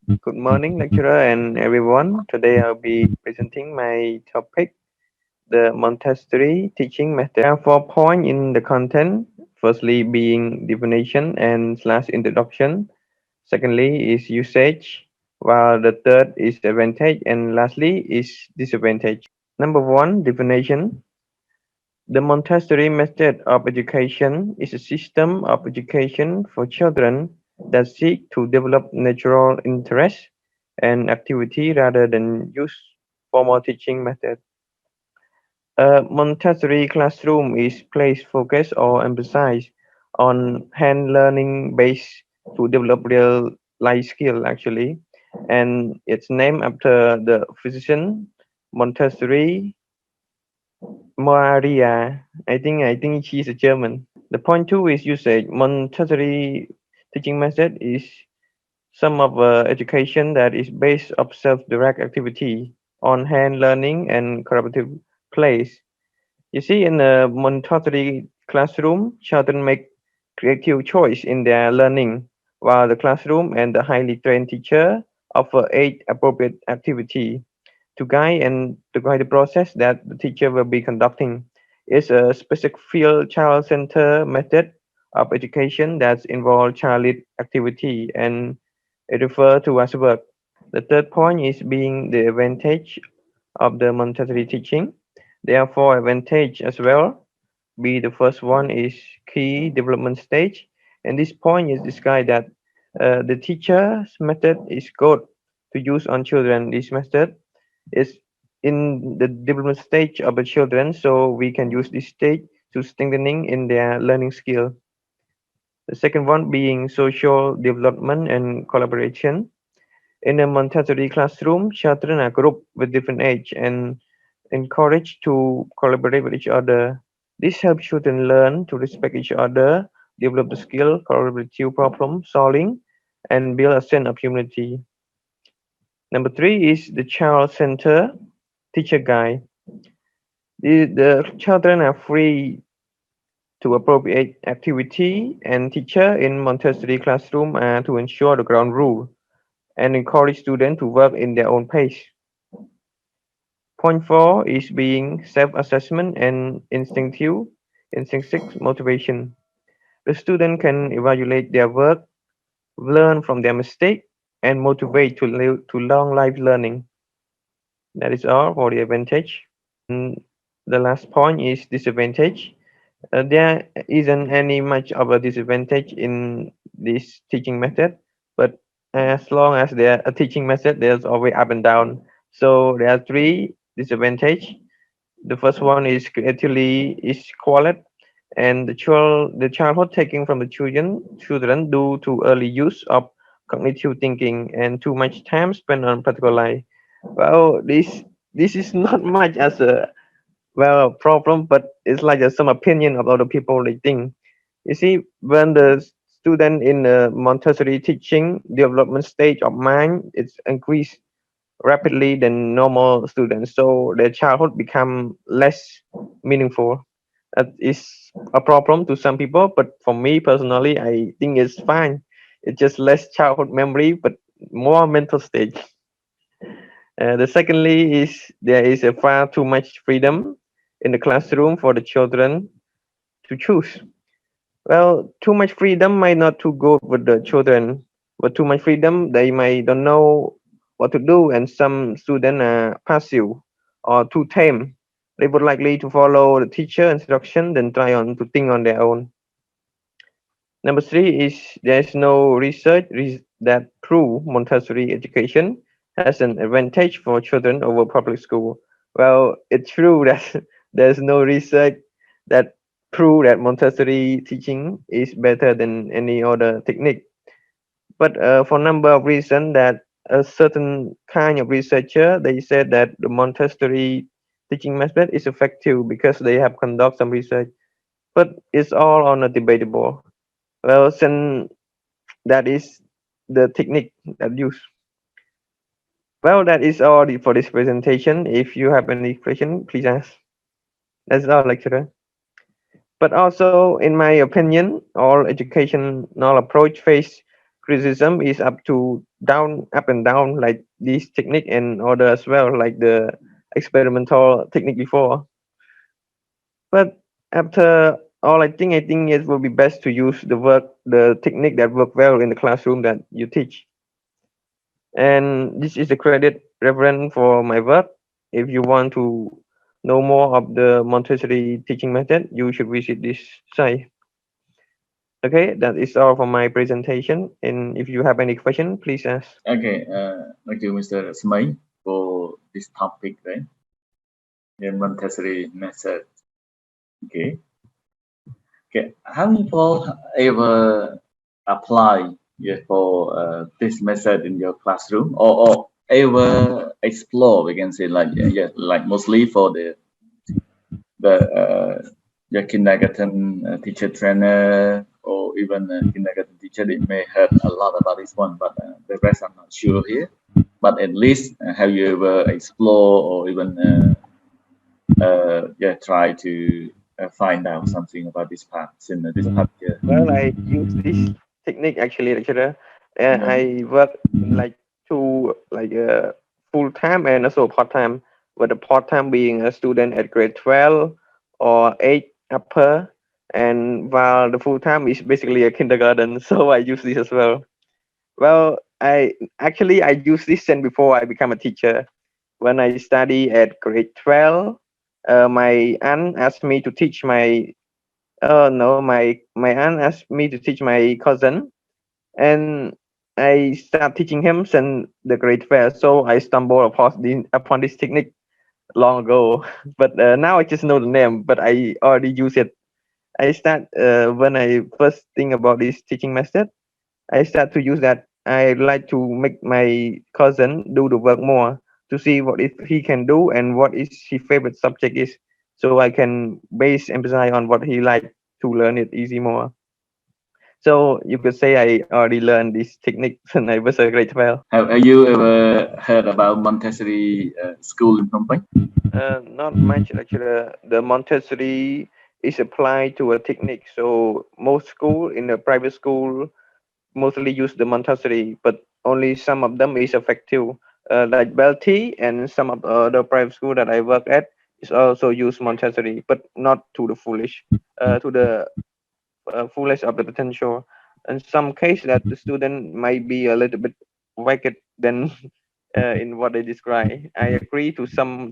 Good morning, lecturer and everyone. Today I'll be presenting my topic, the Montessori teaching method. There are 4 points in the content. Firstly, being definition and slash introduction. Secondly, is usage, while the third is advantage, and lastly is disadvantage. Number one, definition. The Montessori method of education is a system of education for children that seek to develop natural interest and activity rather than use formal teaching methods. A Montessori classroom is place focus or emphasis on hand learning based to develop real life skill actually, and it's named after the physician Montessori Maria. I think she's a German. The point two is usage. Montessori teaching method is some of education that is based of self-direct activity, on-hand learning, and collaborative plays. You see, in a Montessori classroom, children make creative choice in their learning, while the classroom and the highly trained teacher offer age-appropriate activity to guide the process that the teacher will be conducting. It's a specific field child-centered method of education that involves child-led activity and it refers to as work. The third point is being the advantage of the Montessori teaching. There are four advantages as well. B, the first one is key development stage, and this point is described that the teacher's method is good to use on children. This method is in the development stage of the children, so we can use this stage to strengthening in their learning skill. The second one being social development and collaboration. In a Montessori classroom, children are grouped with different age and encouraged to collaborate with each other. This helps children learn to respect each other, develop the skill, collaborative problem solving, and build a sense of humanity. Number three is the child center teacher guide. The children are free to appropriate activity and teacher in Montessori classroom to ensure the ground rule and encourage students to work in their own pace. Point four is being self-assessment and instinctive motivation. The student can evaluate their work, learn from their mistake, and motivate to long life learning. That is all for the advantage. The last point is disadvantage. There isn't any much of a disadvantage in this teaching method, but as long as there a teaching method, there's always up and down. So there are three disadvantage. The first one is creatively is quality, and the childhood taking from the children due to early use of cognitive thinking and too much time spent on practical life. Well, this is not much as a problem, but it's like some opinion of other people they think. You see, when the student in the Montessori teaching development stage of mind it's increased rapidly than normal students, so their childhood become less meaningful. That is a problem to some people, but for me personally, I think it's fine. It's just less childhood memory, but more mental stage. The secondly is there is a far too much freedom in the classroom for the children to choose. Well, too much freedom might not too good with the children, but too much freedom they might don't know what to do, and some students are passive or too tame. They would likely to follow the teacher instruction than try on to think on their own. Number three is there is no that prove Montessori education has an advantage for children over public school. Well, it's true that there's no research that prove that Montessori teaching is better than any other technique. But for number of reasons that a certain kind of researcher they said that the Montessori teaching method is effective because they have conducted some research, but it's all on a debatable. Well, since that is the technique that used. Well, that is all for this presentation. If you have any question, please ask. That's all, lecturer. But also, in my opinion, all educational approach face criticism is up and down, like this technique and other as well, like the experimental technique before. But after all, I think it will be best to use the technique that work well in the classroom that you teach. And this is the credit reference for my work. If you want to know more of the Montessori teaching method, you should visit this site. Okay, that is all for my presentation. And if you have any question, please ask. Okay, thank you, Mr. Reaksmey, for this topic, right? The Montessori method. Okay. Okay. Have people ever apply, yeah, for this method in your classroom, or ever explore? We can say like, yeah, like mostly for the kindergarten teacher trainer, or even kindergarten teacher. They may heard a lot about this one, but the rest I'm not sure here. But at least have you ever explore, or even yeah, try to find out something about this part in this part here? Well, I use this technique actually, lecturer. Yeah. I work like two, like full time and also part time. With the part time being a student at grade 12 or 8 upper, and while the full time is basically a kindergarten. So I use this as well. Well, I used this since before I become a teacher. When I study at grade 12, my aunt asked me to teach my no, my aunt asked me to teach my cousin, and I start teaching him since the grade fair. So I stumbled upon this technique long ago, but now I just know the name, but I already use it. I start when I first think about this teaching method. I start to use that. I like to make my cousin do the work more to see what if he can do and what is his favorite subject is, so I can base emphasize on what he like to learn it easy more. So you could say I already learned this technique when I was a grade 12. Have you ever heard about Montessori school in Phnom Penh? Not much actually. The Montessori is applied to a technique. So most school in the private school mostly use the Montessori, but only some of them is effective. Like Belty and some of the other private school that I work at is also use Montessori, but not to the to the fullest of the potential. In some case, that the student might be a little bit wicked than in what they describe. I agree to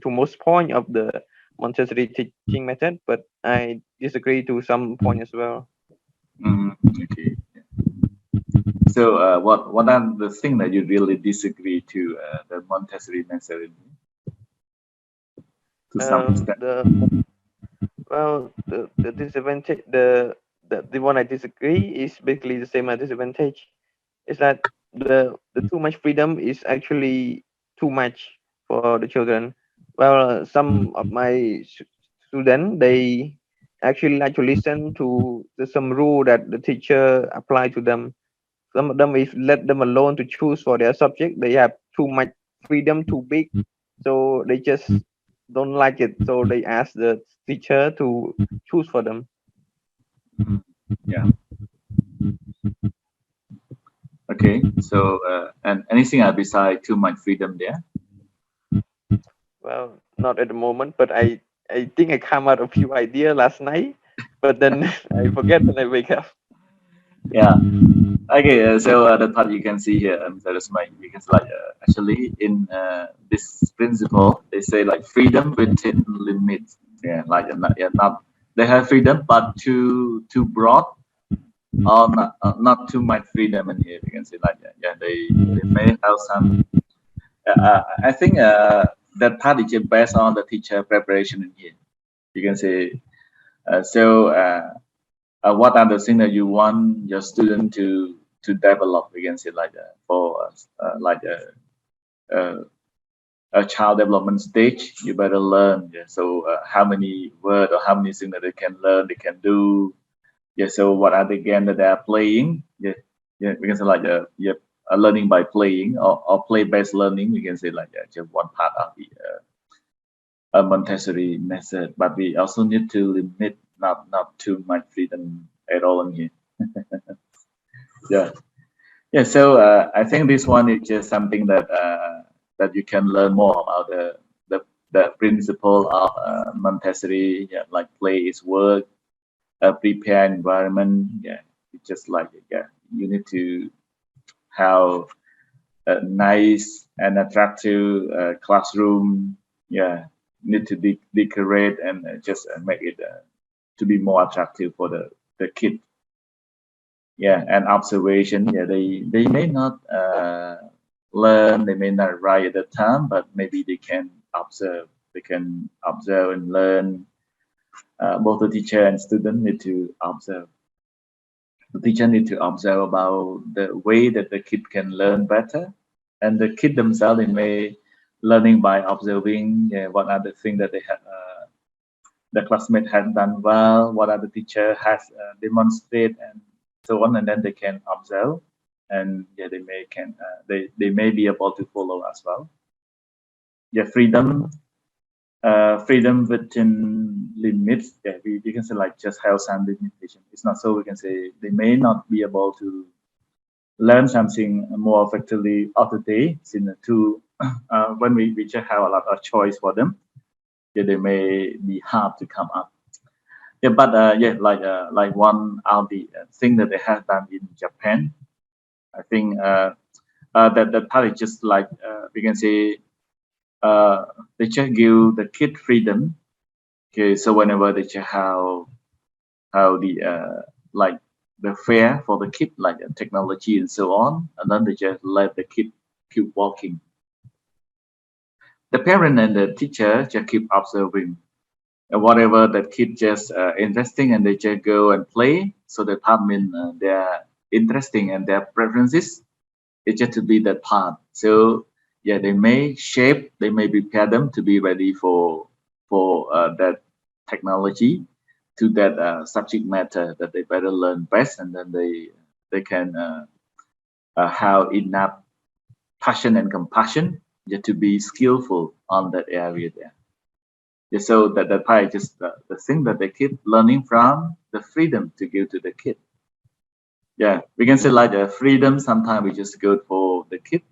most point of the Montessori teaching method, but I disagree to some point as well. Okay. So, what are the things that you really disagree to the Montessori method to some extent? The disadvantage the one I disagree is basically the same as disadvantage. Is that the too much freedom is actually too much for the children. Well, some of my students, they actually like to listen to some rule that the teacher apply to them. Some of them, if let them alone to choose for their subject, they have too much freedom, too big, so they just don't like it. So they ask the teacher to choose for them. Yeah. Okay. So, and anything beside too much freedom there? Well, not at the moment, but I think I come out a few idea last night, but then I forget when I wake up. Yeah. Okay. So the part you can see here, that is my because like actually in this principle they say like freedom within limits. Yeah. Like not they have freedom, but too broad, or not too much freedom in here. You can say like yeah, they may have some. I think that part is based on the teacher preparation in here. You can say so. What are the things that you want your student to develop? We can say like for like a child development stage, you better learn. Yeah. So how many words or how many things that they can learn, they can do. Yeah. So what are the games that they are playing? Yeah. Yeah. We can say like yeah, learning by playing, or play-based learning. We can say like just one part of the Montessori method, but we also need to limit not too much freedom at all in here. Yeah. Yeah, so I think this one is just something that that you can learn more about the, the principle of Montessori, yeah, like play is work, prepare environment. Yeah, it's just like, yeah, you need to have a nice and attractive classroom. Yeah, need to decorate and just make it to be more attractive for the kid. Yeah, and observation. Yeah, they may not learn, they may not write at the time, but maybe they can observe. They can observe and learn. Both the teacher and student need to observe. The teacher need to observe about the way that the kid can learn better, and the kid themselves they may learning by observing. Yeah, what are the things that they have. The classmate has done well, what other teacher has demonstrated, and so on, and then they can observe, and yeah, they may be able to follow as well. Yeah, freedom within limits. Yeah, we can say like just have some limitation. It's not so we can say they may not be able to learn something more effectively of the day. Since to when we just have a lot of choice for them, yeah, they may be hard to come up. Yeah, but yeah, like one of the thing that they have done in Japan, I think that part is just like we can say uh, they just give the kid freedom. Okay, so whenever they just how the like the fair for the kid, like technology and so on, and then they just let the kid keep walking. The parent and the teacher just keep observing and whatever that kid just interesting and they just go and play, so that part mean they're interesting and their preferences it's just to be that part. So yeah, they may shape, they may prepare them to be ready for that technology, to that subject matter that they better learn best, and then they can have enough passion and compassion just to be skillful on that area there. Yeah, so that part is just the thing that they keep learning from the freedom to give to the kid. Yeah, we can say like the freedom. Sometimes we just go for the kid.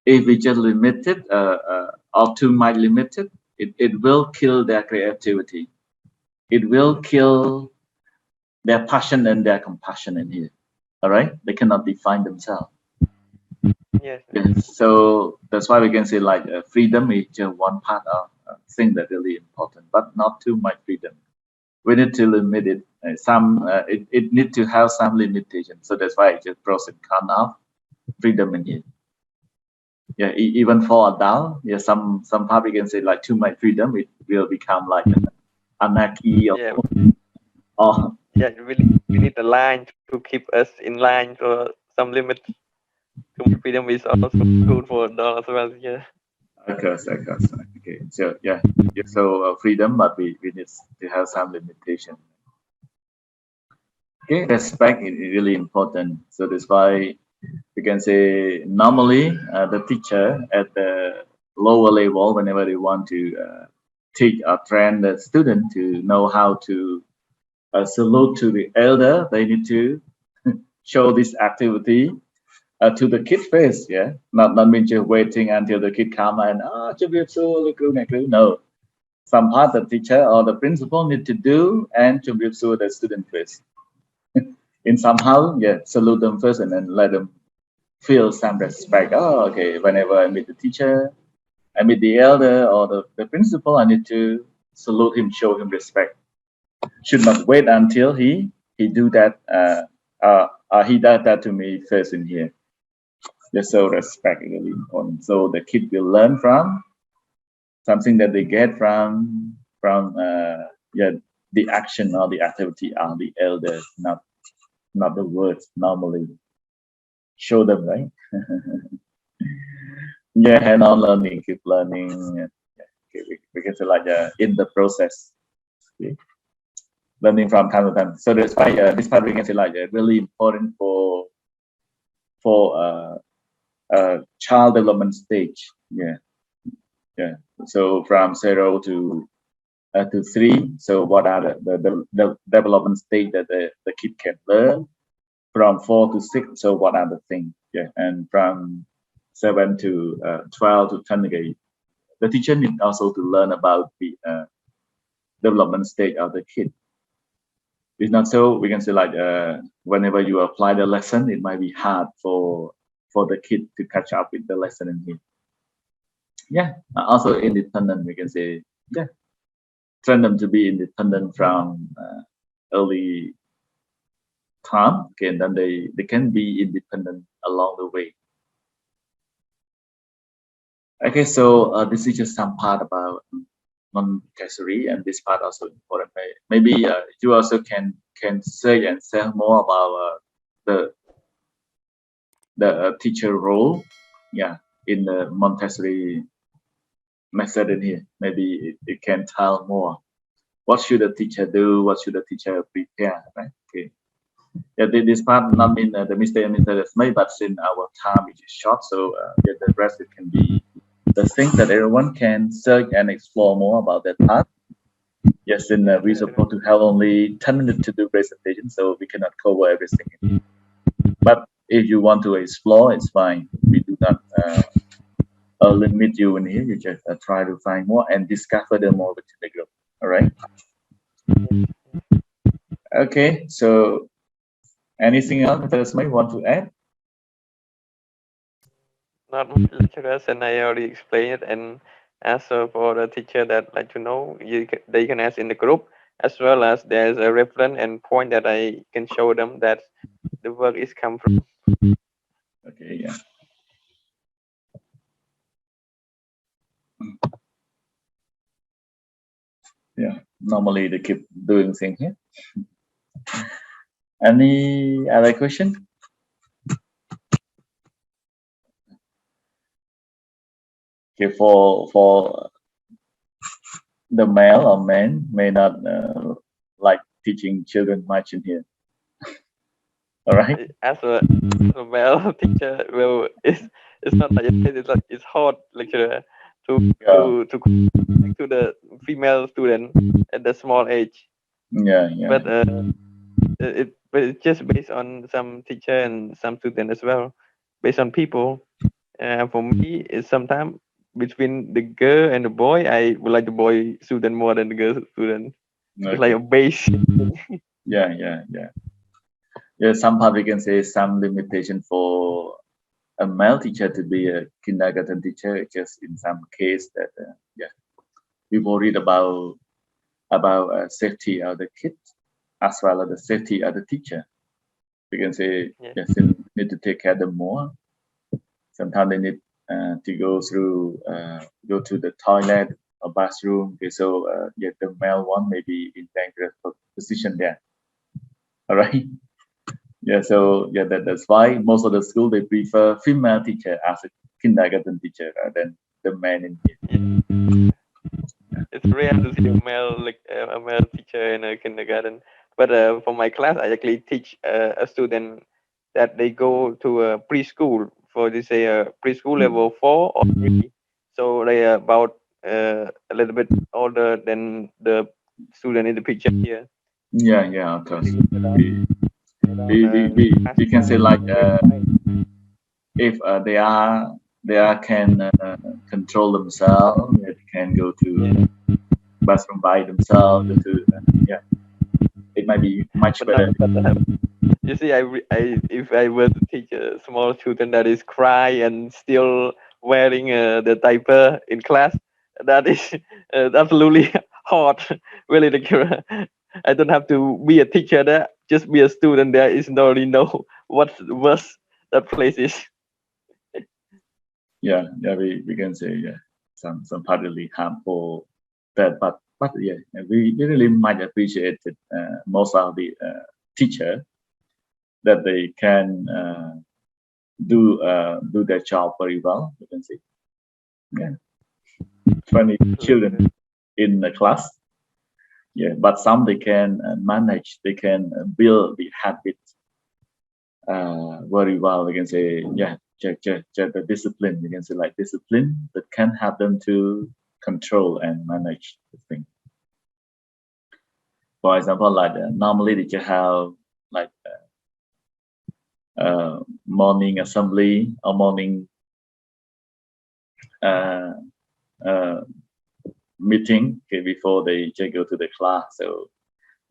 If we just limit it or too much limited, it will kill their creativity. It will kill their passion and their compassion in here. All right, they cannot define themselves. Yes. Yes, so that's why we can say like freedom is just one part of thing that really important, but not too much freedom. We need to limit it. It need to have some limitation. So that's why I just pros and cons of freedom in here. Yeah, even for adult, yeah, some part we can say like too much freedom, it will become like anarchy Yeah. or Yeah. We need a line to keep us in line for some limits. Too much freedom is also good for adults as well. Yeah. of course. Okay, so yeah, yeah, so freedom, but we need to have some limitation. Okay, respect is really important. So that's why we can say normally the teacher at the lower level, whenever they want to teach or train the student to know how to salute to the elder, they need to show this activity to the kid face. Yeah, not mean just waiting until the kid come and no. Some part the teacher or the principal need to do and to give to the student face. In somehow, yeah, salute them first and then let them feel some respect. Oh, okay. Whenever I meet the teacher, I meet the elder or the principal, I need to salute him, show him respect. Should not wait until he do that. He does that to me first in here. Just so respect is really important. So the kid will learn from something that they get from yeah the action or the activity of the elder, not the words normally show them, right? Yeah, hand on learning, keep learning. Okay, we can say like in the process, okay, learning from time to time. So that's why this part we can say like really important for child development stage. Yeah, yeah. So from 0 to 3. So what are the development stage that the kid can learn? from 4 to 6. So what are the things? Yeah, and from 7 to 12 to 10 again. The teacher need also to learn about the development stage of the kid. It's not so we can say like whenever you apply the lesson, it might be hard for the kid to catch up with the lesson in here. Yeah, also independent. We can say yeah, train them to be independent from early time. Okay, and then they can be independent along the way. Okay, so this is just some part about Montessori, and this part also important. Maybe you also can say and say more about the teacher role, yeah, in the Montessori method in here. Maybe it can tell more. What should a teacher do? What should a teacher prepare? Right? Okay. Yeah, this part not mean the mistake is made, but since our time is short, so yeah, the rest it can be the things that everyone can search and explore more about that part. Yes, and we're supposed to have only 10 minutes to do presentation, so we cannot cover everything. But if you want to explore, it's fine. We do not limit you in here. You just try to find more and discover them more within the group. All right. Okay. So, anything else that may want to add? Not much lecturers, and I already explained it. And also for the teacher that like to know, they can ask in the group, as well as there's a reference and point that I can show them that the work is come from. Okay. Yeah. Yeah. Normally they keep doing things here. Any other question? Okay. For the male or men may not like teaching children much in here. All right. As a male teacher, well, it's not like it's like it's hard lecturer Yeah. to connect to the female student at the small age. Yeah. Yeah. But but it's just based on some teacher and some student as well, based on people. For me, it's sometimes between the girl and the boy, I would like the boy student more than the girl student. It's like Okay. a base. Yeah. Yeah. Yeah. Yeah. Some part we can say some limitation for a male teacher to be a kindergarten teacher, just in some case that yeah, we worried about safety of the kids as well as the safety of the teacher. We can say Yeah. yes, they need to take care of them more. Sometimes they need to go to the toilet or bathroom. Okay, so yeah, the male one may be in dangerous position there. All right. Yeah, so yeah, that's why most of the school they prefer female teacher as a kindergarten teacher rather than the man in here. It's rare to see a male teacher in a kindergarten. But for my class, I actually teach a student that they go to a preschool for this say preschool level 4 or 3. So they are about a little bit older than the student in the picture here. Yeah, yeah, of course. Around, We can say like grade 5. if they are can control themselves, they can go to bathroom by themselves. Go to yeah, it might be much But not better. but you see, if I were to teach a small student that is cry and still wearing the diaper in class, that is absolutely hard. Really, I don't have to be a teacher there. Just be a student there. Is already know what's worse that place is. Yeah, yeah, we can say yeah, some partly harmful that, but yeah, we really might appreciate it. Most of the teacher that they can do their job very well. You can see, yeah, 20 children in the class. Yeah, but some they can manage, they can build the habit very well. We can say, yeah, the discipline. We can say like discipline that can help them to control and manage the thing. For example, like normally they just have like morning assembly or morning uh, uh, meeting, okay, before they go to the class. So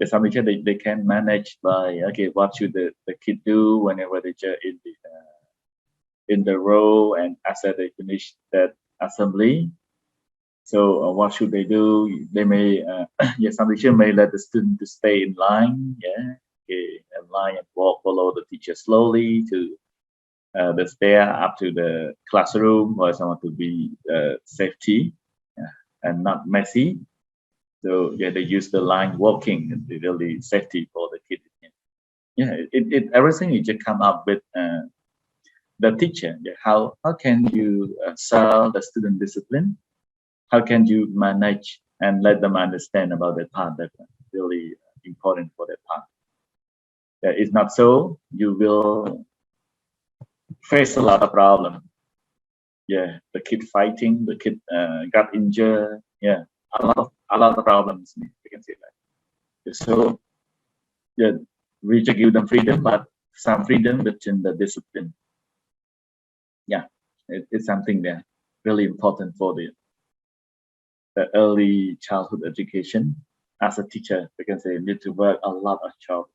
some teacher they can manage by, okay, what should the kid do whenever they are in the row, and after they finish that assembly. So what should they do? They may, yeah, some teacher may let the student to stay in line, yeah, okay, in line and walk follow the teacher slowly to the stair up to the classroom, or someone to be safety, yeah, and not messy. So yeah, they use the line walking and really safety for the kid. Yeah, everything you just come up with the teacher. Yeah, how can you serve the student discipline? How can you manage and let them understand about that part that really important for that part? If not so, you will face a lot of problems. Yeah, the kid fighting, the kid got injured. Yeah, a lot of problems. We can say that. So yeah, we just give them freedom, but some freedom within the discipline. Yeah, it's something that really important for the early childhood education. As a teacher, we can say you need to work a lot of job.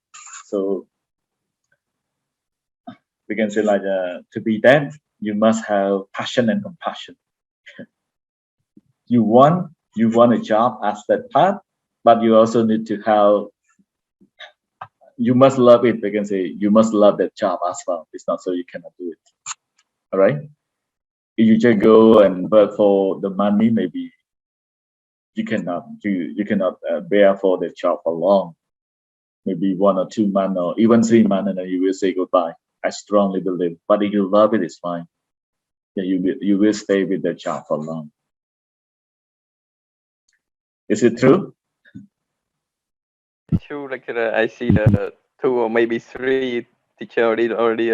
So we can say like to be that, you must have passion and compassion. You want a job as that part, but you also need to have, you must love it. We can say you must love that job as well. It's not so you cannot do it. All right. If you just go and work for the money, maybe you cannot bear for the job for long. Maybe 1 or 2 months or even 3 months, and then you will say goodbye. I strongly believe. But if you love it, it's fine. Yeah, you will stay with the job for long. Is it true? True, lecturer. I see the 2 or maybe 3 teacher already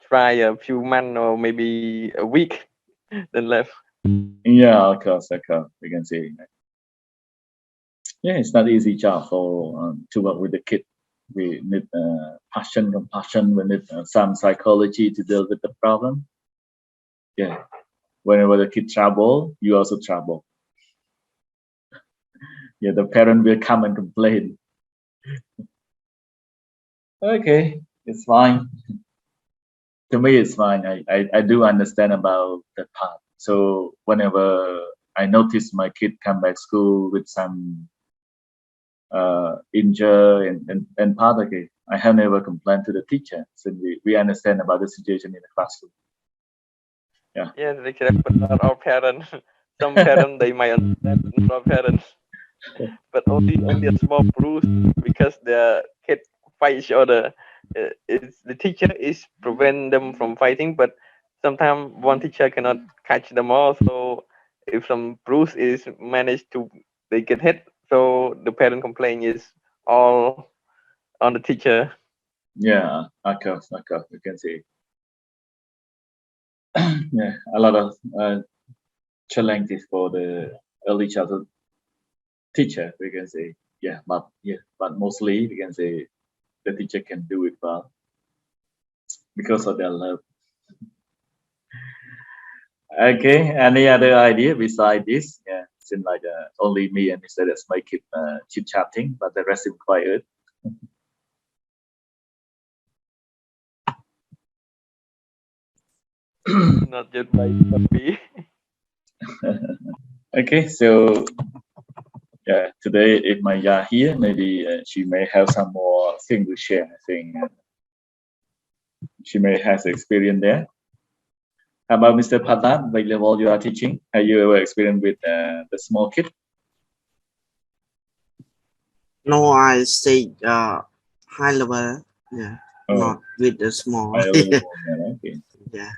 try a few months or maybe a week, then left. Yeah, of course. We can say. Yeah, it's not easy job for to work with the kid. We need passion, compassion. We need some psychology to deal with the problem. Yeah, whenever the kid trouble, you also trouble. Yeah, the parent will come and complain. Okay, it's fine. To me, it's fine. I do understand about that part. So whenever I notice my kid come back school with some injury and part of it, I have never complained to the teacher. So we understand about the situation in the classroom. Yeah. Yeah, lecturer, but not all parents. Some parents they might understand, but not all parents. But only a small bruise because the kid fight each other. It's the teacher is prevent them from fighting, but sometimes one teacher cannot catch them all. So if some bruise is managed to they get hit, so the parent complaint is all on the teacher. Yeah, of course, you can say. Yeah, a lot of challenges for the early childhood teacher, we can say. But mostly we can say the teacher can do it well because of their love. Okay, any other idea beside this? Yeah, seems like only me and Mr. Reaksmey keep chit chatting, but the rest is quiet. Not just by puppy. Okay, so yeah, today if Maya here, maybe she may have some more thing to share. I think she may have experience there. How about Mr. Padlan? What level you are teaching? Have you ever experienced with the small kid? No, I stay high level. Yeah, not with the small. High level. Okay. Yeah.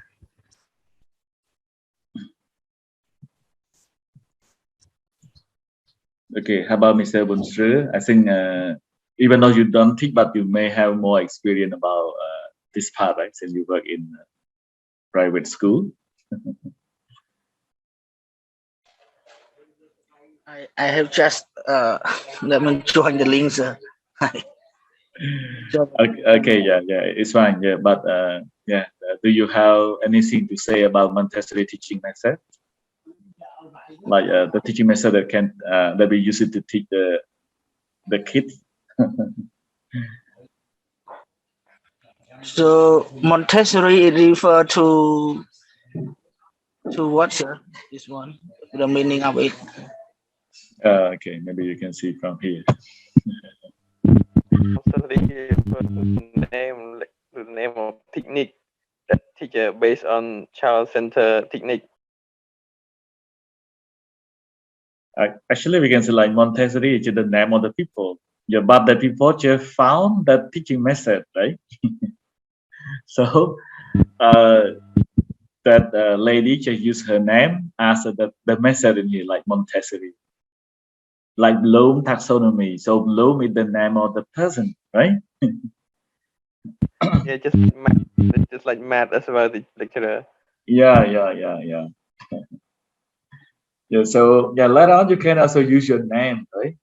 Okay. How about Mr. Bunstru? I think even though you don't teach, but you may have more experience about this part, right? Since you work in private school. I have just let me join the link, sir. Okay, yeah, it's fine. Yeah, but do you have anything to say about Montessori teaching method? Like the teaching method that can that we use it to teach the kids? So Montessori refer to what, sir? This one, the meaning of it. Okay, maybe you can see from here. Montessori the name of technique that teacher based on child-centered technique. Actually, we can say like Montessori is the name of the people. Yeah, but the people just found that teaching method, right? So that lady just used her name as the method in here, like Montessori, like Bloom taxonomy. So Bloom is the name of the person, right? Yeah, just like math as well, the lecturer. Yeah. Yeah. So yeah, later on you can also use your name, right?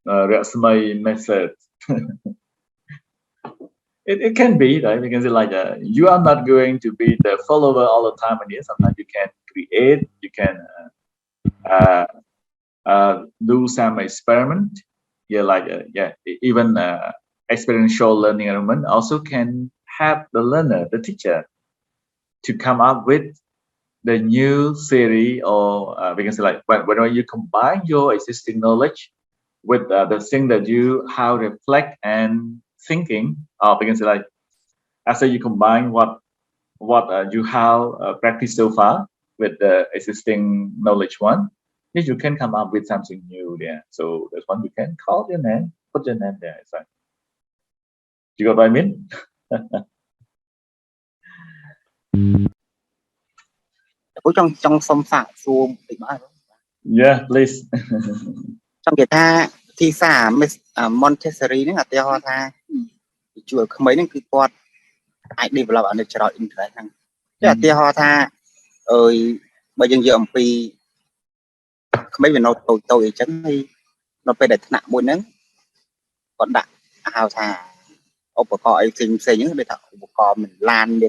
Reaksmey method. It can be, right? We can say like you are not going to be the follower all the time, and sometimes you can create, you can uh, do some experiment. Yeah, like even experiential learning environment also can help the learner, the teacher, to come up with the new theory, or we can say like whenever you combine your existing knowledge with the thing that you how reflect and thinking, we can say like after you combine what you have practiced so far with the existing knowledge one, yes, you can come up with something new there. So that's one you can call your name, put your name there. It's like, you got what I mean? Trong some phạt xu thì mà Yeah, please. trong cái tha thì xã Montessori nó là theo tha chùa mấy nó cứ quạt ai đi vào làm được cho đội internet năng cái theo tha ơi bây giờ giờ vì mấy người nó tôi chẳng hay nó phải để nặng môi nắng còn đặt hào thà ông bà coi sinh xây những cái thợ bà coi mình lan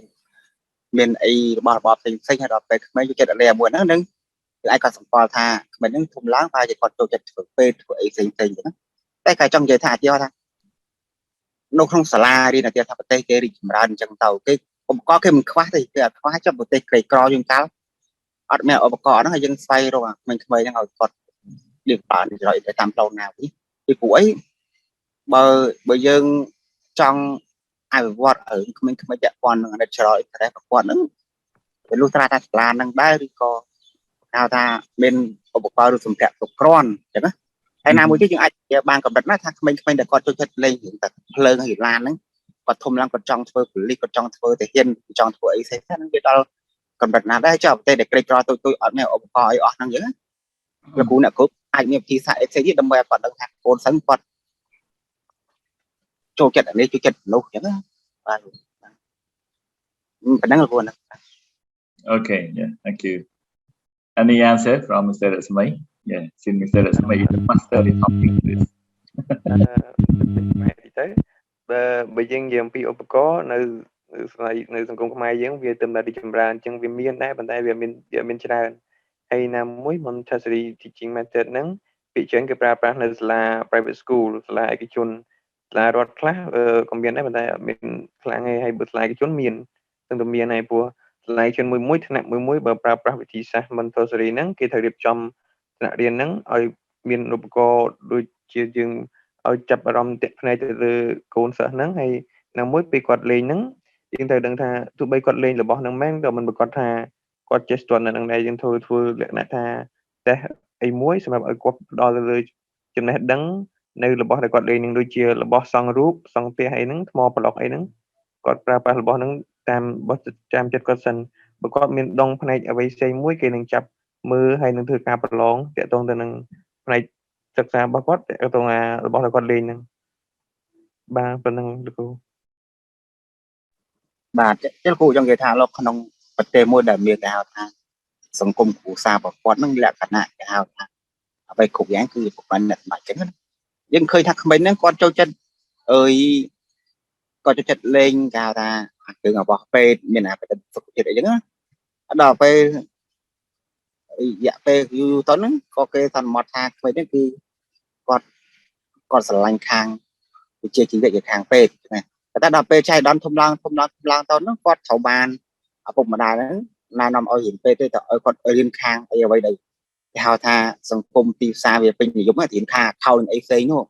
mình ấy bỏ sinh xây hay đọc về mấy cái chuyện lẻ buồn nó nâng ai còn sống qua thà mình nâng thùng láng và chỉ còn trâu chật phê của ấy sinh xây nữa cái trong giới thà tiêu tha nó không xả la đi là tiêu thà tây kia đi ra trong tàu cái cũng có cái mình khóa thì khóa cho một tây cây cro dương cáo ở mẹ ở bà coi nó là dân xoay rồi mình mới đang ngồi còn điều khoản rồi để làm lâu nào thì cuối bờ dương trong ai vọt ở mình không chạy còn để chờ để còn nữaเป็นลูกตาตาลานังได้หรือก็เอาตาเป็นอุปกรณ์สำหรับตกกรอนใช่ไหมไอ้นามือที่ยังอาจจะบางกับแบบนั้นถ้าไม่แต่ก่อนจะเลยเห็นแต่เพลิงเห็นลานนั้นก็ทมลังก็จ้องเธอหรือก็จ้องเธอแต่เห็นจ้องเธอไอ้เส้นนั้นเดี๋ยวเรากับแบบนั้นได้เจ้าแต่เด็กเกรกรอตัวอดแนวอุปกรณ์ออกนั่งเยอะแล้วกูเนี่ยกูไอ้เนี่ยที่ใส่เส้นที่ดำเนินก่อนตั้งแต่โกนสังก่อนโจเกตอันนี้โจเกตลูกอย่างนั้นเป็นนั่งกูนะ Okay, yeah, thank you. Any answer from Mr. Reaksmey? Yeah, since Mr. Reaksmey is the master in talking this. បើយើងនិយាយអំពីឧបករណ៍នៅសង្គមខ្មែរយើងវាទៅតែរីចម្រើនអញ្ចឹងវាមានដែរប៉ុន្តែវាមានច្រើនហើយណាមួយ Montessori teaching method ហ្នឹងពីច្រើនគេប្រើប្រាស់នៅសាលា private school សាលាឯកជនសាលារដ្ឋខ្លះក៏មានដែរប៉ុន្តែអត់មានខ្លាំងទេហើយបើសាលាឯកជនមានទាំងតែមានហើយព្រោះសាលាឯកជនមួយថ្នាក់មួយបើប្រើប្រាស់វិធីសាស្ត្រ Montessori ហ្នឹងគេត្រូវរៀបចំថ្នាក់រៀនហ្នឹងឲ្យមានឧបករណ៍ដូចជាយើងឲ្យចាប់អារម្មណ៍ផ្នែកទៅលើកូនសិស្សហ្នឹងហើយណាមួយពេលគាត់លេងហ្នឹងយើងត្រូវដឹងថាទោះបីគាត់លេងរបស់ហ្នឹងមែនក៏មិនប្រកាសថាគាត់ចេះស្ទាត់នៅនឹងដែរយើងធ្វើលក្ខណៈថាតេស្តអីមួយសម្រាប់ឲ្យគាត់ផ្ដល់ទៅលើចំណេះដឹងនៅរបស់ដែលគាត់លេងនឹងដូចជារបស់សង់រូបសង់ផ្ទះអីហ្នឹងថ្មប្លុកអីហ្នឹងគាត់ប្រើប្រាស់របស់ហ្នឹងតាមចិត្តគាត់សិនបើគាត់មានដងផ្នែកអ្វីផ្សេងមួយគេនឹងចាប់មើលហើយនឹងធ្វើការប្រឡងតាក់ទងទៅនឹងផ្នែកសិក្សារបស់គាត់តាក់ទងរបស់ដែលគាត់លេងហ្នឹងបាទប៉ុណ្ណឹងលោកគ្រូបាទចឹងគូចង់និយាយថាលោកក្នុងប្រទេសមួយដែលមានគេហៅថាសង្គមគ្រួសារប្រព័ន្ធនឹងលក្ខណៈគេហៅថាអ្វីគ្រប់យ៉ាងគឺប្រព័ន្ធអ្នកសម្បត្តិចឹងយើងឃើញថាក្មេងហ្នឹងគាត់ចូលចិត្ត ơi có cho chất lên cao ta từ ngọc bọc phê miền nào phải phục chuyện đấy chứ đó phê dạ phê yêu tuấn có cái thằng mọt hạt mấy cái kia còn còn sờ lanh khang chia chính về khang phê này ta đọc phê trai đón thông lang tao nó có thầu bàn ở vùng mà đài đó là nằm ở hiện phê ở còn ở liên khang ở đây đây hào tha song công ty xa về bên giống là thiện tha thao lên ấy xây nữa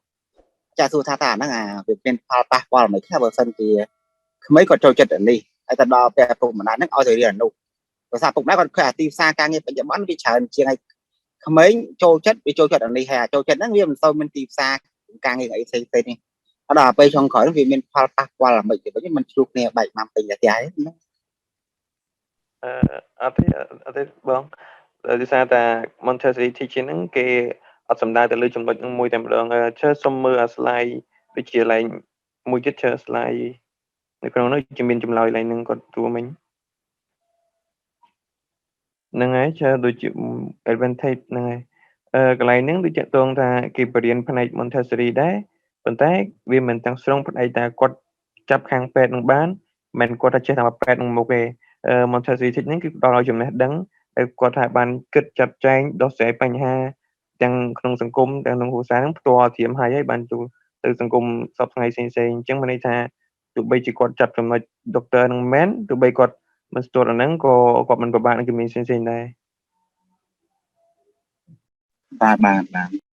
cha su tha tha nó là việc bên pa qua mấy cái bờ sân thì mấy con trâu chật ở đây ai ta đo về vùng mà đài nó ở thời điểm đâu rồi sao vùng đó còn khỏe tim xa càng nghe bây giờ bắn cái trời chiều này mấy trâu chất bị trâu chật ở đây hè trâu chật nó viêm sâu bên tim xa càng nghe ấy xây xây đi ở đó bây trong khỏi vì bên pa qua là mấy cái mình chụp nè bảy năm tình là trái thế vângដោយសារតែ Montessori teaching ហ្នឹងគេអត់សំដៅទៅលើចំណុចហ្នឹងមួយតែម្ដងជើសុំមើលអា slide ដូចជា ឡើងមួយទៀតជើ slide នៅក្នុងនោះជាមានចម្លើយឡើងហ្នឹងគាត់ទួមិញហ្នឹងហើយជើដូចជា advantage ហ្នឹងហើយកន្លែងហ្នឹងដូចតាក់ទងថាគេបរៀនផ្នែក Montessori ដែរប៉ុន្តែវាមិនទាំងស្រុងផ្នែកថាគាត់ចាប់ខាងពេទ្យនឹងបានមិនគាត់ថាចេះតែពេទ្យនឹងមុខទេ Montessori teaching ហ្នឹងគឺផ្ដល់ឲ្យចំណេះដឹងគាត់ថាបានគិតចាត់ចែងដោះស្រាយបញ្ហាទាំងក្នុងសង្គមទាំងក្នុងគ្រួសារហ្នឹងផ្ទាល់ធៀមហើយបានចូលទៅសង្គមសពថ្ងៃផ្សេងៗអញ្ចឹងមានន័យថាទោះបីជាគាត់ចាប់ចំណុច doctor នឹងមែនទោះបីគាត់មិនស្ទាត់អាហ្នឹងក៏គាត់មិនពិបាកនឹងជំនាញផ្សេងៗដែរ បាទ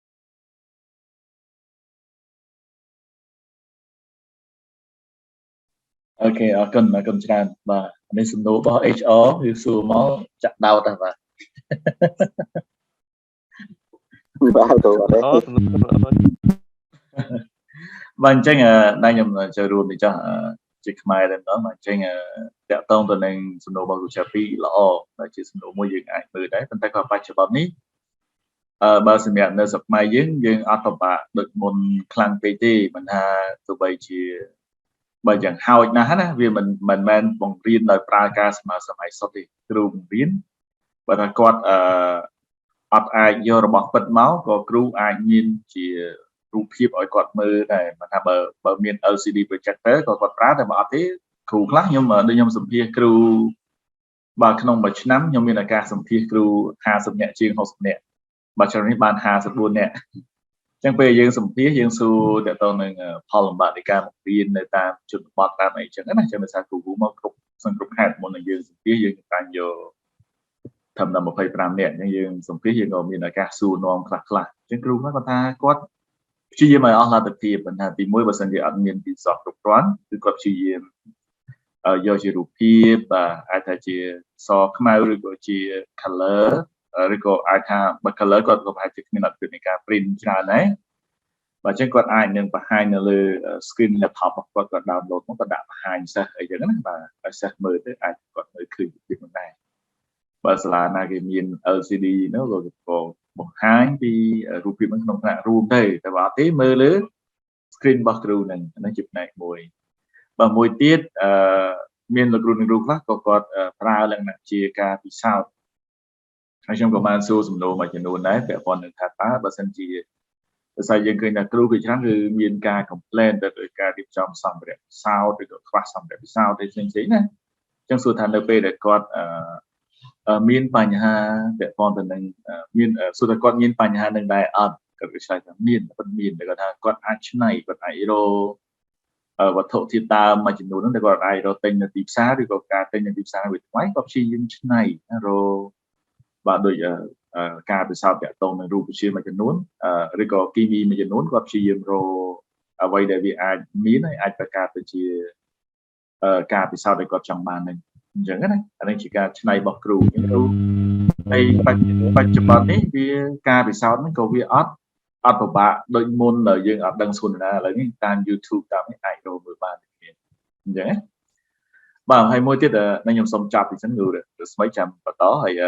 អូខេអរគុណច្រើនបាទនេះសំណួររបស់ HR វាសួរមកចាក់ដោតដែរបាទ បាទទៅអត់ទេ បាទអញ្ចឹងដែលខ្ញុំចូលរួមនេះចាស់ជាខ្មែរតែម្ដងបាទអញ្ចឹងតាក់ទងទៅនឹងសំណួររបស់លោកចាពីល្អដែលជាសំណួរមួយយើងអាចមើលដែរប៉ុន្តែក៏បច្ចុប្បន្ននេះបើសម្រាប់នៅស្រុកខ្មែរយើងអត់ពិបាកដូចមុនខ្លាំងពេកទេមិនថាទោះបីជាបើយ៉ាងហោចណាស់ណាវាមិនមែនបង្រៀនដោយប្រើការសម័យសុទ្ធទេគ្រូបង្រៀនបើថាគាត់អត់អាចយករបស់ពិតមកក៏គ្រូអាចមានជារូបភាពឲ្យគាត់មើលដែរមិនថាបើមាន LCD projector ក៏គាត់ប្រើតែបើអត់ទេគ្រូខ្លះខ្ញុំសម្ភាសគ្រូបើក្នុងមួយឆ្នាំខ្ញុំមានឱកាសសម្ភាសគ្រូ50នាក់ជាង60នាក់បើឆ្នាំនេះបាន54នាក់ចឹងពេលយើងសម្ភាសយើងសួរតើតើនឹងផលលំបាកនៃការបង្រៀននៅតាមជនបទតាមអីចឹងណាចឹងដោយសារគ្រូមកគ្រប់ខេត្តមុននឹងយើងសម្ភាសយើងតែយកធម្មតា25នាក់អញ្ចឹងយើងសម្ភាសយើងក៏មានឱកាសសួរនាំខ្លះអញ្ចឹងគ្រូគាត់ថាគាត់ព្យាយាមឲ្យអស់លទ្ធភាពប៉ុន្តែទីមួយបើសិនជាអត់មានពិសោធន៍គ្រប់គ្រាន់គឺគាត់ព្យាយាមយកជារូបភាពអាចថាជាសខ្មៅឬក៏ជា color ឬក៏អាចថាបើ color គាត់ក៏ប្រហែលជាគ្មានអត់ពីនៃការ print ច្រើនដែរបើអញ្ចឹងគាត់អាចនឹងបង្ហាញនៅលើ screen laptop របស់គាត់ download មកគាត់ដាក់បង្ហាញសិស្សអីចឹងណាបាទឲ្យសិស្សមើលទៅអាចគាត់មើលឃើញពីហ្នឹងដែរបើសាលាណាគេមាន LCD នោះក៏បង្ហាញពីរូបភាពហ្នឹងក្នុងថ្នាក់រួមទៅតែបើអត់ទេមើលលើ screen របស់គ្រូហ្នឹងជាផ្នែកមួយបើមួយទៀតមានលោកគ្រូខ្លះក៏គាត់ប្រើលក្ខណៈជាការពិសោធន៍ហើយខ្ញុំក៏បានសួរសំណួរមួយចំនួនដែរពាក់ព័ន្ធនឹងថាតើបើសិនជាដោយសារយើងឃើញថាគ្រូគឺច្រើនគឺមានការ complain ទៅលើការរៀបចំសម្ភារៈពិសោធន៍ឬក៏ខ្វះសម្ភារៈពិសោធន៍ផ្សេងៗណាអញ្ចឹងសួរថានៅពេលដែលគាត់មានបញ្ហាពាក់ព័ន្ធទៅនឹងមានសួរថាគាត់មានបញ្ហានឹងដែរអត់គាត់ក៏ឆ្លើយថាមានតែគាត់ថាគាត់អាចឆ្នៃគាត់អាចរកវត្ថុធាតុដើមមួយចំនួនហ្នឹងដែលគាត់អាចរកទិញនៅទីផ្សារឬក៏ការទិញនៅទីផ្សារវាថ្លៃគាត់ព្យាយាមឆ្នៃរកបាទដូចការពិសោធន៍តាក់ទងនឹងរូបវិទ្យាមួយចំនួនឬក៏គីមីមួយចំនួនគាត់ព្យាយាមរកអ្វីដែលវាអាចមានហើយអាចបង្កើតទៅជាការពិសោធន៍ដែលគាត់ចង់បានហ្នឹងអញ្ចឹងណាអានេះជាការឆ្នៃរបស់គ្រូហើយបច្ចុប្បន្ននេះវាការពិសោធន៍ហ្នឹងក៏វាអត់ពិបាកដូចមុនដែលយើងអត់ដឹងស្គាល់ណាឥឡូវនេះតាម YouTube តាមនេះអាចរកមើលបានអញ្ចឹងណាបាទហើយមួយទៀតខ្ញុំសូមចាប់ពីសិនគឺស្មីចាំបន្តហើយ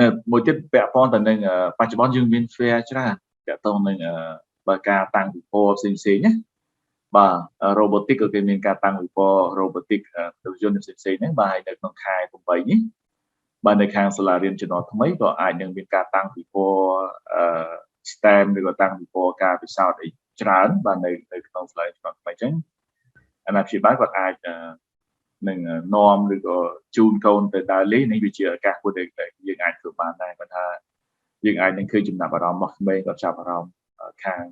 នៅមួយទៀតពាក់ព័ន្ធទៅនឹងបច្ចុប្បន្នយើងមាន fair ច្រើនពាក់ព័ន្ធនឹងបើការតាំងពិព័រណ៍ផ្សេងៗណាបាទ robotic ក៏គេមានការតាំងពិព័រណ៍ robotic ទៅយន្តផ្សេងៗហ្នឹងបាទហើយនៅក្នុងខែ8នេះបាទនៅខាងសាលារៀនជំនាន់ថ្មីក៏អាចនឹងមានការតាំងពិព័រណ៍ STEM ឬក៏តាំងពីពណ៌ការពិសោធន៍អីច្រើនបាទនៅក្នុងស្លាយក្នុងអញ្ចឹងអាណាព្យាបាលគាត់អាចនឹងនាំឬក៏ជូនកូនទៅដើរលេងនេះវាជាឱកាសមួយដែលយើងអាចធ្វើបានដែរគាត់ថាយើងអាចនឹងឃើញចំណាប់អារម្មណ៍របស់ក្មេងគាត់ចាប់អារម្មណ៍ខាង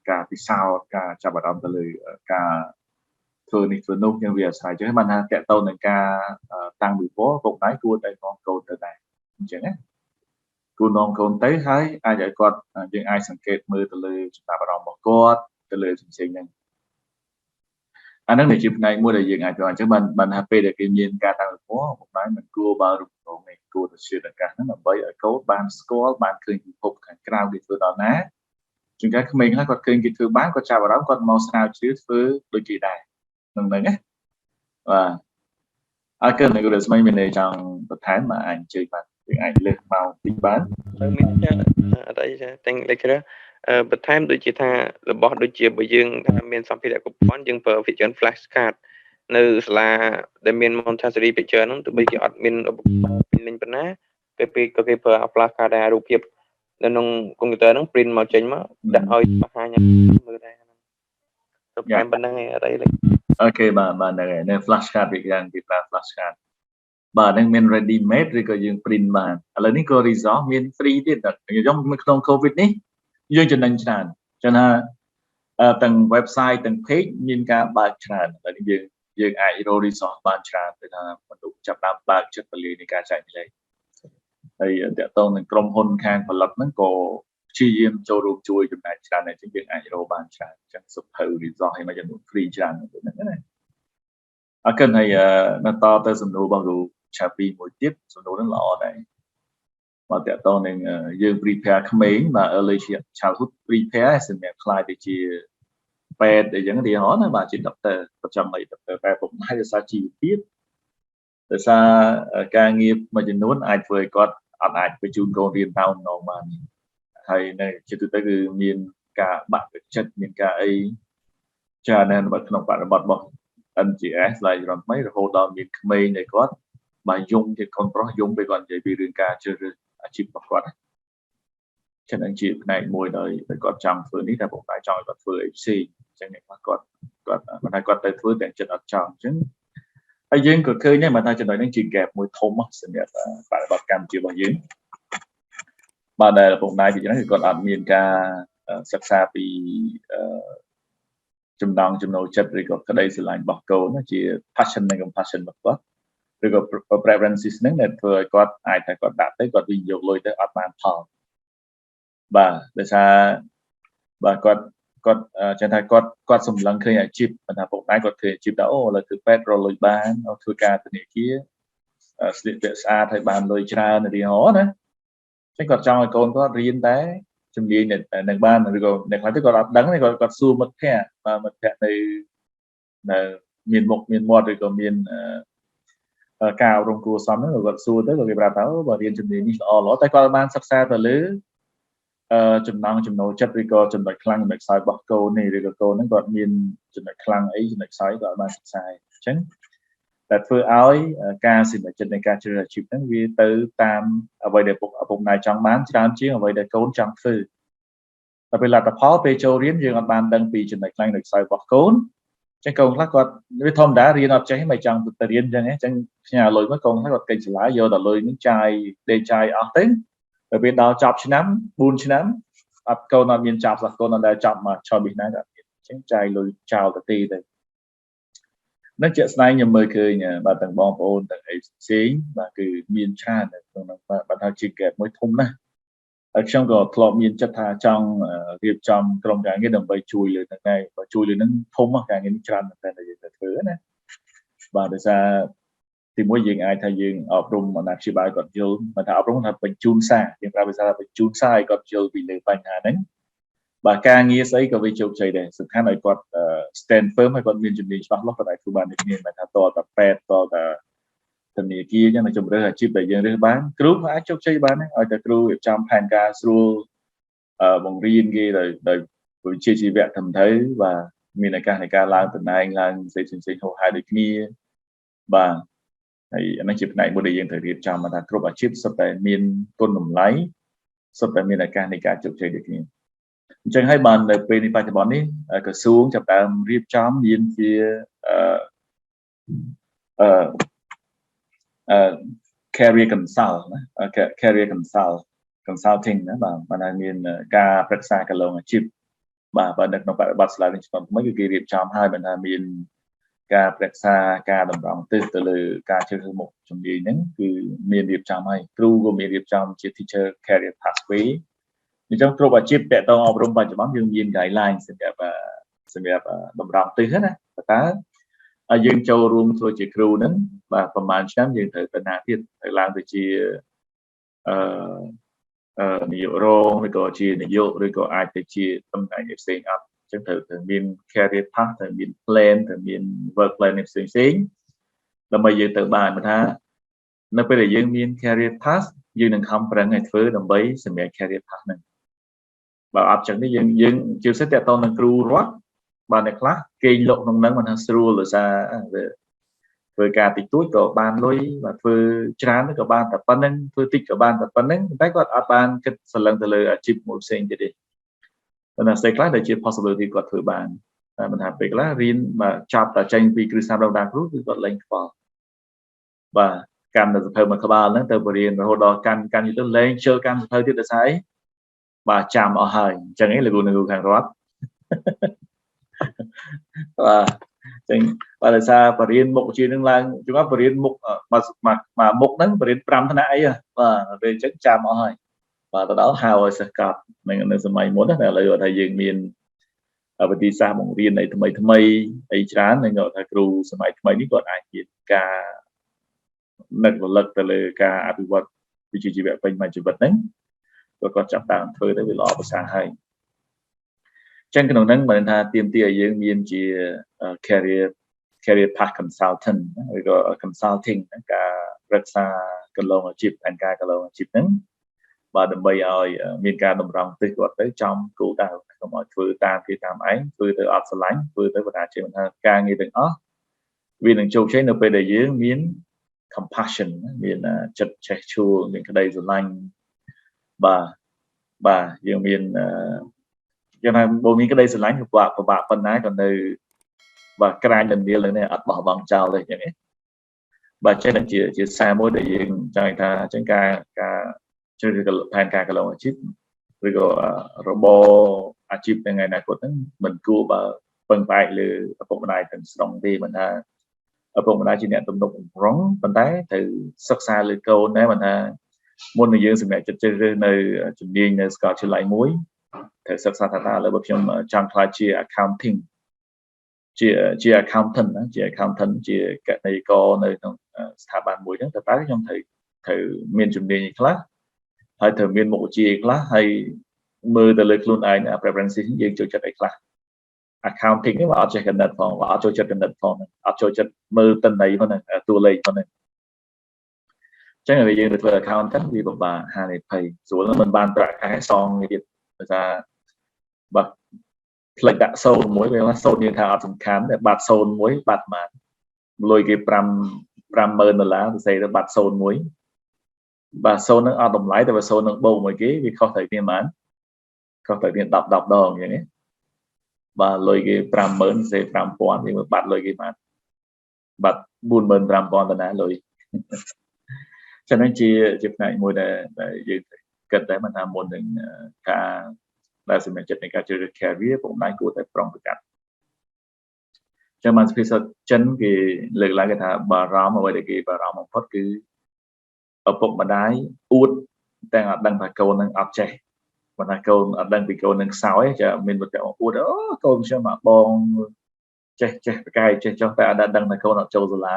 ការពិសោធន៍ការចាប់អារម្មណ៍ទៅលើការធ្វើនេះធ្វើនោះយើងវាអាស្រ័យចឹងបានថាតកតទៅនឹងការតាំងពីពណ៌ពុកដៃគួរតែនាំកូនទៅដែរអញ្ចឹងណាគួរនាំកូនទៅហើយអាចឲ្យគាត់យើងអាចសង្កេតមើលទៅលើចំណាប់អារម្មណ៍របស់គាត់ទៅលើផ្សេងៗហ្នឹងអាហ្នឹងជាផ្នែកមួយដែលយើងអាចធ្វើអញ្ចឹងបានថាពេលដែលគេមានការតាំងពីពណ៌ពុកដៃមិនគួរបើរូបរងនេះគួរទៅជឿឱកាសហ្នឹងដើម្បីឲ្យកូនបានស្គាល់បានឃើញពិភពខាងក្រៅគេធ្វើដល់ណាជួនកាលក្មេងខ្លះគាត់ឃើញគេធ្វើបានគាត់ចាប់អារម្មណ៍គាត់មកស្រាវជ្រាវធ្វើដូចគេដែរហ្នឹងណាបាទអរគុណលោករស្មីមានន័យចង់បន្ថែមមកអាចជើញបាទយើងអាចលើកមកទីបានមានអត់អីចាទាំង lecturer បន្ថែមដូចជាថារបស់ដូចជាបើយើងថាមានសម្ភារៈគ្រប់គ្រាន់យើងប្រើ vision flash card នៅសាលាដែលមាន Montessori picture ហ្នឹងទោះបីគេអត់មានឧបករណ៍ពេញលេញប៉ុណ្ណាគេប្រើ flash card ដែររូបភាពនៅក្នុងកុំព្យូទ័រហ្នឹង print មកចេញមកដាក់ឲ្យបង្ហាញមើលដែរហ្នឹងទៅតាមប៉ុណ្្នឹងឯងអត់អីអូខេបាទនៅ flash card វាយ៉ាងគេប្រើ flash card បាទនឹងមាន ready made ឬក៏យើង print បានឥឡូវនេះក៏ resource មាន free ទៀតខ្ញុំក្នុង COVID នេះយើងចំណេញច្រើនចឹងថាទាំង website ទាំង page មានការបើកច្រើនឥឡូវនេះយើងអាចរក resource បានច្រើនទៅថាមនុស្សចាប់ដើមបើកចិត្តពលានៃការចែករំលែកហើយតកតងនឹងក្រុមហ៊ុនខាងផលិតហ្នឹងក៏ព្យាយាមចូលរួមជួយចំណែកច្រើនតែយើងអាចរកបានច្រើនចឹងសុភៅ resource ឲ្យមកចំនួន free ច្រើនហ្នឹងណាអរគុណហើយនៅតទៅសំណួររបស់គ្រូឆាពីមួយទៀតសំណួរហ្នឹងល្អដែរមកតកតងនឹងយើង prepare ក្មេងបាទ early childhood prepare សម្រាប់ខ្លាយទៅជាពេទ្យអីចឹងទីហោណាបាទជា doctor ប្រចាំឲ្យ doctor តែពុកម៉ែដោយសារជីវភាពដោយសារការងារមួយចំនួនអាចធ្វើឲ្យគាត់អត់អាចបញ្ជូនកូនរៀនតាមនងបានហើយនៅជាទូទៅគឺមានការបាក់ទឹកចិត្តមានការអីច្រើនណាស់ក្នុងបរិបទរបស់ NGS ឡាយរំថ្មីរហូតដល់មានក្មេងដែលគាត់បាទយំជាកូនប្រុសយំពេលគាត់និយាយពីរឿងការជ្រើសរើសអាជីពរបស់គាត់ចឹងនឹងជាផ្នែកមួយដោយគាត់ចង់ធ្វើនេះតែពុកតែចង់ឲ្យគាត់ធ្វើអីផ្សេងចឹងអ្នកខ្លះគាត់មិនថាគាត់ទៅធ្វើតែចិត្តអត់ចង់ចឹងហើយយើងក៏ឃើញដែរមកថាចំណុចនេះជា gap មួយធំសម្រាប់បរិបទកម្ពុជារបស់យើងបាទដែលពុកតែពីចឹងគឺគាត់អត់មានការសិក្សាពីចំណង់ចំណូលចិត្តឬក៏ក្តីស្រឡាញ់របស់កូនជា passion និង compassion របស់គាត់ឬក៏ preferences ហ្នឹងដែលធ្វើឲ្យគាត់អាចតែគាត់ដាក់ទៅគាត់វិនិយោគលុយទៅអត់បានផលបាទដោយសារបាទគាត់ចឹងថាគាត់សម្លឹងឃើញអាជីពថាពុកតែគាត់ឃើញអាជីពថាអូឥឡូវគឺពេទ្យរកលុយបានធ្វើការធនាគារស្លៀកពាក់ស្អាតហើយបានលុយច្រើនរីហោណាចឹងគាត់ចង់ឲ្យកូនគាត់រៀនតែជំនាញនឹងបានឬក៏អ្នកខ្លះទៅគាត់អត់ដឹងទេគាត់សួរមិត្តភ័ក្តិបាទមិត្តភ័ក្តិនៅមានមុខមានមាត់ឬក៏មានការអប់រំគួរសមហ្នឹងគាត់សួរទៅគេប្រាប់ថាអូបើរៀនជំនាញនេះល្អតែគាត់បានសិក្សាទៅលើចំណង់ចំណូលចិត្តឬក៏ចំណុចខ្លាំងចំណុចខ្សោយរបស់កូននេះឬក៏កូនហ្នឹងគាត់មានចំណុចខ្លាំងអីចំណុចខ្សោយគាត់បានសិក្សាអញ្ចឹងតែធ្វើឲ្យការសម្រេចចិត្តនៃការជ្រើសរើសអាជីពហ្នឹងវាទៅតាមអ្វីដែលពុកណែចង់បានច្រើនជាងអ្វីដែលកូនចង់ធ្វើតែពេលលទ្ធផលពេលចូលរៀនយើងអត់បានដឹងពីចំណុចខ្លាំងចំណុចខ្សោយរបស់កូនអញ្ចឹងកូនខ្លះគាត់វាធម្មតារៀនអត់ចេះមិនចង់ទៅរៀនអញ្ចឹងផ្ញើលុយមកកូនខ្លះគាត់កិច្ចសាលាយកដល់លុយនឹងចាយអស់ទៅតែពេលដល់ចប់ឆ្នាំ4ឆ្នាំអត់កូនអត់មានចប់សោះកូនអត់ដែលចប់មកឆោប៊ីណាក៏អញ្ចឹងចាយលុយចោលទៅទីទៅនឹងជាក់ស្ដែងខ្ញុំមើលឃើញបាទទាំងបងប្អូនទាំងអីផ្សេងបាទគឺមានច្រើនក្នុងនោះបាទថាជា gap មួយធំណាស់ហើយខ្ញុំក៏ធ្លាប់មានចិត្តថាចង់រៀបចំក្រុមការងារដើម្បីជួយលើហ្នឹងដែរបើជួយលើហ្នឹងធំការងារនេះច្រើនមែនតើយើងទៅធ្វើណាបាទដោយសារទីមួយយើងអាចថាយើងអប់រំអាណាព្យាបាលគាត់យល់មិនថាអប់រំថាបញ្ជូនសារយើងប្រើភាសាថាបញ្ជូនសារឲ្យគាត់យល់ពីលើបញ្ហាហ្នឹងបាទការងារស្អីក៏វាជោគជ័យដែរសំខាន់ឲ្យគាត់ stand firm ឲ្យគាត់មានជំនាញច្បាស់លាស់គាត់អាចធ្វើបានដូចគ្នាមិនថាតតែពេទ្យតតែធនាគារអញ្ចឹងតែជំរឿនអាជីពដែលយើងរើសបានគ្រូក៏អាចជោគជ័យបានដែរឲ្យតែគ្រូរៀបចំផែនការស្រួលបង្រៀនគេដោយវិជ្ជាជីវៈត្រឹមត្រូវបាទមានឱកាសនៃការឡើងតំណែងឡើងផ្សេងហោហែដូចគ្នាបាទហើយអានេះជាផ្នែកមួយដែលយើងត្រូវរៀបចំថាគ្រប់អាជីពសុទ្ធតែមានគុណតម្លៃ សុទ្ធតែមានឱកាសនៃការជោគជ័យដូចគ្នាអញ្ចឹងហើយបាននៅពេលនេះបច្ចុប្បន្ននេះក្រសួងចាប់ផ្ដើមរៀបចំមានជាcareer consult ណា career consulting ណាបាទបានមានការប្រឹក្សាកន្លងអាជីពបាទនៅក្នុងបរិបទស្លាវនេះឆ្នាំថ្មីគឺគេរៀបចំហើយបានថាមានការប្រឹក្សាការតម្រង់ទិសទៅលើការជ្រើសរើសមុខជំនាញហ្នឹងគឺមានរៀបចំហើយគ្រូក៏មានរៀបចំជា teacher career pathway អញ្ចឹងគ្រប់អាជីពតកតងអប់រំបច្ចុប្បន្នយើងមាន guideline សម្រាប់តម្រង់ទិសណាតើយើងចូលរួមធ្វើជាគ្រូហ្នឹងបាទប្រហែលឆ្នាំយើងត្រូវទៅណាទៀតត្រូវឡើងទៅជានាយករងឬក៏ជានាយកឬក៏អាចទៅជាតំណែងផ្សេងអត់អញ្ចឹងត្រូវមាន career path ត្រូវមាន plan ត្រូវមាន work plan ផ្សេងដើម្បីយើងទៅបានថានៅពេលដែលយើងមាន career path យើងនឹងខំប្រឹងឲ្យធ្វើដើម្បីសម្រេច career path ហ្នឹងបើអត់ចឹងនេះយើងជាពិសេសតើតនឹងគ្រូរដ្ឋបានតែខ្លះគេលុកក្នុងហ្នឹងមិនថាស្រួលដោយសារធ្វើការតិចតួចក៏បានលុយបាទធ្វើច្រើនក៏បានតែប៉ុណ្្នឹងធ្វើតិចក៏បានតែប៉ុណ្្នឹងតែគាត់អត់បានគិតសន្លឹងទៅលើអាជីពមួយផ្សេងទៀតទេប៉ុន្តែស្អីខ្លះដែលជា possibility គាត់ធ្វើបានតែមិនថាពេលខ្លះរៀនបាទចាប់តែចេញពីគ្រឹះស្នាមដល់គ្រូគឺគាត់លែងខ្វល់បាទកាន់តែសភៅមួយក្បាលហ្នឹងទៅបរៀនរហូតដល់កាន់ទៅលែងជើកាន់សភៅទៀតដោយសារអីបាទចាំអស់ហើយអញ្ចឹងឯងលោកគ្រូខាងរដ្ឋបាទចឹងបើដោយសារបរៀនមុខវិជ្ជានឹងឡើងជួបបរៀនមុខមកមុខហ្នឹងបរៀន5ថ្នាក់អីបាទពេលអញ្ចឹងចាំអស់ហើយបាទទៅដល់ហៅឲ្យសិស្សកប់នៅសម័យមុនណាឥឡូវថាយើងមានវិធីសាស្ត្របង្រៀនអីថ្មីអីច្រើននឹងថាគ្រូសម័យថ្មីនេះគាត់អាចមានការនឹករលឹកទៅលើការអភិវឌ្ឍវិជ្ជាជីវៈពេញមួយជីវិតហ្នឹងគាត់ចាប់តាមធ្វើទៅវាល្អប្រសើរហើយចឹងក្នុងហ្នឹងមិនថាទាមទារឲ្យយើងមានជា career path consultant ឬក៏ consulting ការប្រឹក្សាកន្លងអាជីពផែនការកន្លងអាជីពហ្នឹងបាទដើម្បីឲ្យមានការតម្រង់ទិសគាត់ទៅចំគោលដៅកុំឲ្យធ្វើតាមគេតាមឯងធ្វើទៅអត់ស្រឡាញ់ធ្វើទៅបណ្ដាជាមិនថាការងារទាំងអស់វានឹងជោគជ័យនៅពេលដែលយើងមាន compassion មានចិត្តចេះឈួរមានក្តីស្រឡាញ់បាទយើងមានយ៉ាងណាបើមានក្តីស្រឡាញ់ពិបាកប៉ុណ្ណាក៏នៅបាទក្រាញលំនាលនេះអត់បោះបង់ចោលទេអញ្ចឹងបាទចេះតែជាសារមួយដែលយើងចង់ថាអញ្ចឹងការជ្រើសរើសផែនការកន្លងអាជីពឬក៏របរអាជីពថ្ងៃអនាគតហ្នឹងមិនគួរបើពឹងផ្អែកលើឪពុកម្ដាយទាំងស្រុងទេមិនថាឪពុកម្ដាយជាអ្នកទំនុកបំរុងប៉ុន្តែត្រូវសិក្សាលើកូនដែរមិនថាមុននឹងយើងសម្រេចចិត្តជ្រើសរើសនៅជំនាញនៅសាកលវិទ្យាល័យមួយត្រូវសិក្សាថាឥឡូវបើខ្ញុំចង់ខ្លាចជា accounting ជា accountant ណាជា accountant ជាកណន័យករនៅក្នុងស្ថាប័នមួយហ្នឹងតើខ្ញុំត្រូវមានជំនាញខ្លះហើយត្រូវមានមុខវិជ្ជាខ្លះហើយមើលទៅលើខ្លួនឯង preferences យើងចូលចិត្តអីខ្លះ accounting នេះបើអត់ចេះគណិតផងបើអត់ចូលចិត្តគណិតផងអត់ចូលចិត្តមើលទិន្នន័យផងតួលេខផងអញ្ចឹងបើយើងទៅធ្វើ accountant វាពិបាកហានិភ័យស្រួលមិនបានប្រាក់ខែសងទៀតដោយសារបាទផ្លេចដាក់01វាថា0យើងថាអត់សំខាន់តែបាត់01បាត់ប៉ុន្មានលុយគេ$50,000ទៅសេទៅបាត់01បាទ0នឹងអត់តម្លៃតែបើ0នឹងបូកមួយគេវាខុសទៅគ្នាប៉ុន្មានខុសទៅគ្នា10ដងអញ្ចឹងណាបាទលុយគេ$50,000សេ$5,000វាបាត់លុយគេបានបាត់$45,000លុយចឹងនេះជាផ្នែកមួយដែលយើងគិតដែរមិនថាមុននឹងការដែលសម្រាប់ចិត្តនៃការជ្រើសរើស career ពុកម្ដាយគួរតែប្រុងប្រយ័ត្នចឹងបានស្ភាសាចិនគេលើកឡើងគេថាបារម្ភអ្វីដែលគេបារម្ភបំផុតគឺឪពុកម្ដាយអួតតែអត់ដឹងថាកូននឹងអត់ចេះបើថាកូនអត់ដឹងពីកូននឹងខ្សោយចាមានវត្ថុអួតអូកូនខ្ញុំមកបងចេះប្រកែកចេះចុះតែអត់ដឹងថាកូនអត់ចូលសាលា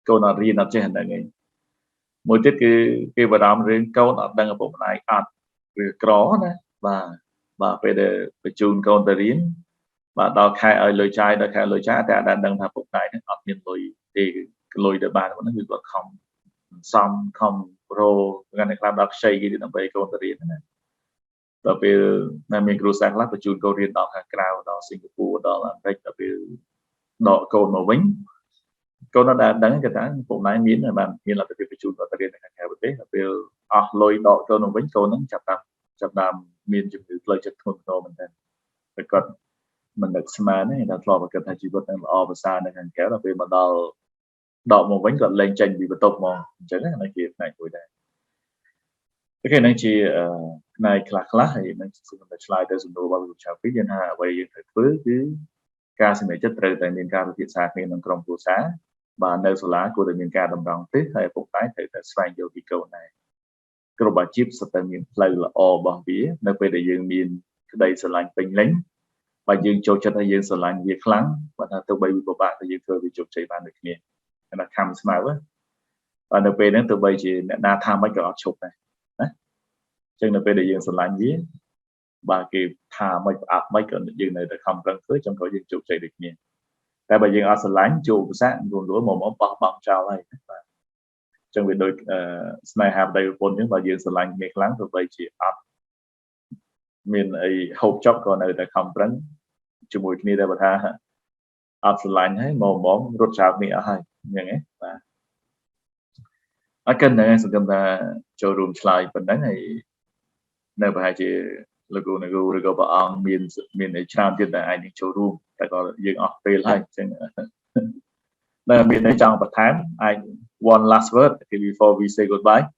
កូនអត់រៀនអត់ចេះហ្នឹងឯងមួយទៀតគឺគេបារម្ភរឿងកូនអត់ដឹងឪពុកម្ដាយអត់ឬក្រណាបាទពេលដែលបញ្ជូនកូនទៅរៀនបាទដល់ខែឲ្យលុយចាយដល់ខែលុយចាយតែអត់ដឹងថាឪពុកម្ដាយហ្នឹងអត់មានលុយទេលុយទៅបានហ្នឹងគឺគាត់ខំរោថ្ងៃនេះខ្លះដល់ខ្ចីគេដើម្បីកូនទៅរៀនណាដល់ពេលមានគ្រូសាស្ត្រខ្លះបញ្ជូនកូនរៀនដល់ខាងក្រៅដល់សិង្ហបុរីដល់អាមេរិកដល់ពេលដកកូនមកវិញ cô nó đã đắng cái đó phụ nãy miếng là bạn như là cái chủ của tiền hàng ngày thế là việc lôi đọ cô nó vẫn cô nó chặt đam miếng chụp được lời chụp thôn cô mình rồi còn mình được xem này là lo cái thay chỉ vật đang ở xa này hàng kéo là vì mà đọ một vẫn còn lên tranh bị tốc mòn chẳng là kia này cuối đây cái này chỉ này khá hay mình sẽ làm slide để dùng đồ vào lúc chào phí dân hà về những thứ cứ ca sinh chất trời tại miền ca thực xa miền đồng trong phố xá và nơi số lá của miền ca đồng đồng tiếp hay phục tái thể tại xoay vô cái câu này cái bà chip sẽ tại miền play là o bằng vía nơi về để dương miền đây sẽ lạnh bình lính và dương cho cho thấy dương sẽ lạnh việc lắng và từ bây của bạn thì dương cơ bị chụp chạy bàn được miền là cam smile quá và nơi về đến từ bây chỉ đã tham mấy cái chụp này chân nơi về để dương sẽ lạnh vía và cái thà mấy cái dương này đã không cần tới trong cái dương chụp chạy được miền tại bây giờ ở láng chùa sáng luôn đuổi một bằng trào này trong việc đôi này hàm đầy bốn những bài dương sờ láng nghe láng từ vậy chỉ áp miền ấy hộp chóp còn ở tại không trắng chùa mùi kia đây bà tha áp sờ láng hay mồm bóng rốt chào này ở hai như thế và ở kênh này sẽ cầm ta cho room slide phần đấy này nơi bà hai chị logo này go bà ông miền ấy trang trên tại ai những showroom tại có dương off pay lại trên là miền ấy trong một tháng I one last word before we say goodbye